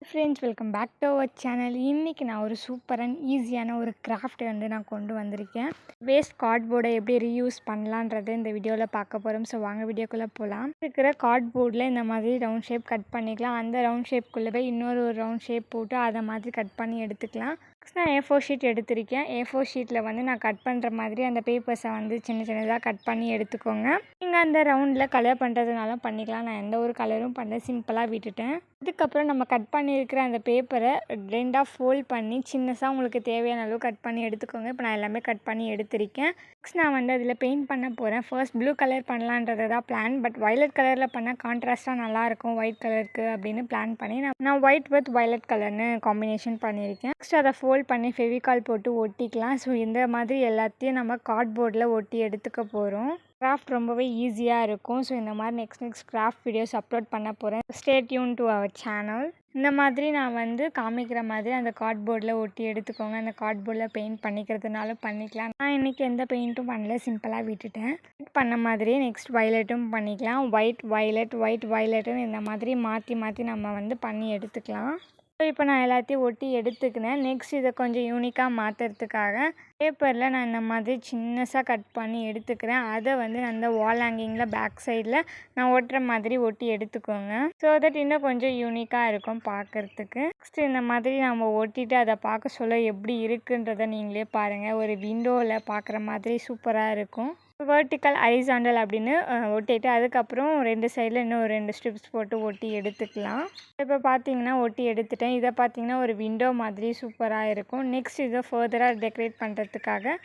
Friends welcome back to our channel. இன்றைக்கி நான் ஒரு சூப்பர் அண்ட் ஈஸியான ஒரு கிராஃப்ட்டை நான் கொண்டு வந்திருக்கேன். வேஸ்ட் கார்ட்போர்டை எப்படி ரீயூஸ் பண்ணலான்றதை இந்த வீடியோவில் பார்க்க போகிறோம். ஸோ வாங்க வீடியோக்குள்ளே போகலாம். இருக்கிற கார்ட்போர்டில் இந்த மாதிரி ரவுண்ட் ஷேப் கட் பண்ணிக்கலாம். அந்த ரவுண்ட் ஷேப்குள்ளே போய் இன்னொரு ரவுண்ட் ஷேப் போட்டு அதை மாதிரி கட் பண்ணி எடுத்துக்கலாம். நான் A4 ஷீட் எடுத்திருக்கேன். A4 ஷீட்டில் நான் கட் பண்ணுற மாதிரி அந்த பேப்பர்ஸை சின்ன சின்னதாக கட் பண்ணி எடுத்துக்கோங்க. நீங்கள் அந்த ரவுண்டில் கலர் பண்ணுறதுனாலும் பண்ணிக்கலாம். நான் எந்த ஒரு கலரும் பண்ண சிம்பிளாக விட்டுட்டேன். அதுக்கப்புறம் நம்ம கட் பண்ணியிருக்கிற அந்த பேப்பரை ரெண்டாக ஃபோல்ட் பண்ணி சின்னதாக உங்களுக்கு தேவையான அளவு கட் பண்ணி எடுத்துக்கோங்க. இப்போ நான் எல்லாமே கட் பண்ணி எடுத்திருக்கேன். நெக்ஸ்ட் நான் அதில் பெயிண்ட் பண்ண போகிறேன். ஃபர்ஸ்ட் ப்ளூ கலர் பண்ணலான்றது தான் பிளான். பட் வயலட் கலரில் பண்ணால் கான்ட்ராஸ்ட்டாக நல்லாயிருக்கும் ஒயிட் கலருக்கு அப்படின்னு பிளான் பண்ணி நான் ஒயிட் வித் வயலட் கலர்னு காம்பினேஷன் பண்ணியிருக்கேன். நெக்ஸ்ட் அதை ஃபோல்ட் பண்ணி ஃபெவிகால் போட்டு ஒட்டிக்கலாம். ஸோ இந்த மாதிரி எல்லாத்தையும் நம்ம கார்ட்போர்டில் ஒட்டி எடுத்துக்க போகிறோம். கிராஃப்ட் ரொம்பவே ஈஸியாக இருக்கும். ஸோ இந்த மாதிரி நெக்ஸ்ட் கிராஃப்ட் வீடியோஸ் அப்லோட் பண்ண போகிறேன். Stay tuned to our channel. இந்த மாதிரி நான் காமிக்கிற மாதிரி அந்த கார்ட்போர்டில் ஒட்டி எடுத்துக்கோங்க. அந்த கார்ட்போர்டில் பெயிண்ட் பண்ணிக்கிறதுனாலும் பண்ணிக்கலாம். நான் இன்றைக்கி எந்த பெயிண்ட்டும் பண்ணல, சிம்பிளாக விட்டுட்டேன். பண்ண மாதிரியே நெக்ஸ்ட் வயலட்டும் பண்ணிக்கலாம். ஒயிட் வயலட்டுன்னு இந்த மாதிரி மாற்றி மாற்றி நம்ம பண்ணி எடுத்துக்கலாம். ஸோ இப்போ நான் எல்லாத்தையும் ஒட்டி எடுத்துக்கினேன். நெக்ஸ்ட் இதை கொஞ்சம் யூனிக்காக மாற்றுறதுக்காக பேப்பரில் நான் இந்த மாதிரி சின்னஸாக கட் பண்ணி எடுத்துக்கிறேன். அதை அந்த வால் ஹேங்கிங்கில் பேக் சைடில் நான் ஒட்டுற மாதிரி ஒட்டி எடுத்துக்கோங்க. ஸோ தட் இன்னும் கொஞ்சம் யூனிக்காக இருக்கும் பார்க்குறதுக்கு. நெக்ஸ்ட் இந்த மாதிரி நம்ம ஒட்டிட்டு அதை பார்க்க சொல்ல எப்படி இருக்குன்றதை நீங்களே பாருங்கள். ஒரு விண்டோவில் பார்க்குற மாதிரி சூப்பராக இருக்கும். வெர்டிக்கல் ஹரிசாண்டல் அப்படின்னு ஒட்டிட்டு அதுக்கப்புறம் 2 சைடில் இன்னும் 2 ஸ்ட்ரிப்ஸ் போட்டு ஒட்டி எடுத்துக்கலாம். இப்போ பார்த்தீங்கன்னா ஒட்டி எடுத்துட்டேன். இதை பார்த்தீங்கன்னா ஒரு விண்டோ மாதிரி சூப்பராக இருக்கும். நெக்ஸ்ட் இதை ஃபர்தராக டெக்கரேட் பண்ணுறதுக்காக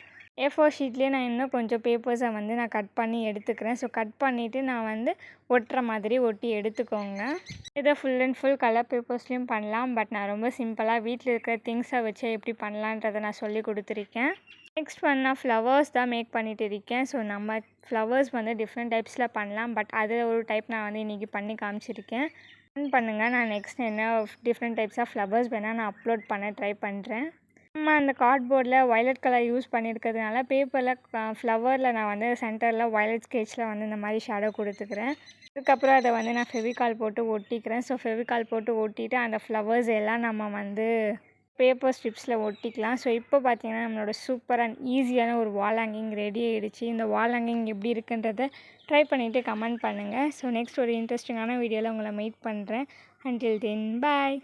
A4 ஷீட்லேயே நான் இன்னும் கொஞ்சம் பேப்பர்ஸை நான் கட் பண்ணி எடுத்துக்கிறேன். ஸோ கட் பண்ணிவிட்டு நான் ஒட்டுற மாதிரி ஒட்டி எடுத்துக்கோங்க. இதை ஃபுல் அண்ட் ஃபுல் கலர் பேப்பர்ஸ்லேயும் பண்ணலாம். பட் நான் ரொம்ப சிம்பிளாக வீட்டில் இருக்கிற திங்ஸை வச்சு எப்படி பண்ணலான்றதை நான் சொல்லி கொடுத்துருக்கேன். நெக்ஸ்ட் நான் ஃப்ளவர்ஸ் தான் மேக் பண்ணிகிட்டு இருக்கேன். ஸோ நம்ம ஃப்ளவர்ஸ் டிஃப்ரெண்ட் டைப்ஸில் பண்ணலாம். பட் அதில் ஒரு டைப் நான் இன்றைக்கி பண்ணி காமிச்சிருக்கேன். பண்ணுங்கள். நான் நெக்ஸ்ட் என்ன டிஃப்ரெண்ட் டைப்ஸ் ஆஃப் ஃப்ளவர்ஸ் வேணால் நான் அப்லோட் பண்ண ட்ரை பண்ணுறேன். நம்ம அந்த கார்ட்போர்டில் வயலட் கலர் யூஸ் பண்ணியிருக்கிறதுனால பேப்பரில் ஃப்ளவரில் நான் சென்டரில் வயலட் ஸ்கெட்சில் இந்த மாதிரி ஷேடோ கொடுத்துக்கிறேன். அதுக்கப்புறம் அதை நான் ஃபெவிகால் போட்டு ஒட்டிக்கிறேன். ஸோ ஃபெவிகால் போட்டு ஒட்டிட்டு அந்த ஃப்ளவர்ஸ் எல்லாம் நம்ம பேப்பர் ஸ்ட்ரிப்ஸில் ஒட்டிக்கலாம். ஸோ இப்போ பார்த்தீங்கன்னா நம்மளோட சூப்பர் அண்ட் ஈஸியான ஒரு வால் ஹேங்கிங் ரெடி ஆகிடுச்சு. இந்த வால் ஹேங்கிங் எப்படி இருக்குன்றதை ட்ரை பண்ணிவிட்டு கமெண்ட் பண்ணுங்கள். ஸோ நெக்ஸ்ட் ஒரு இன்ட்ரெஸ்டிங்கான வீடியோவில் உங்களை மீட் பண்ணுறேன். அன்டில் தென் பாய்.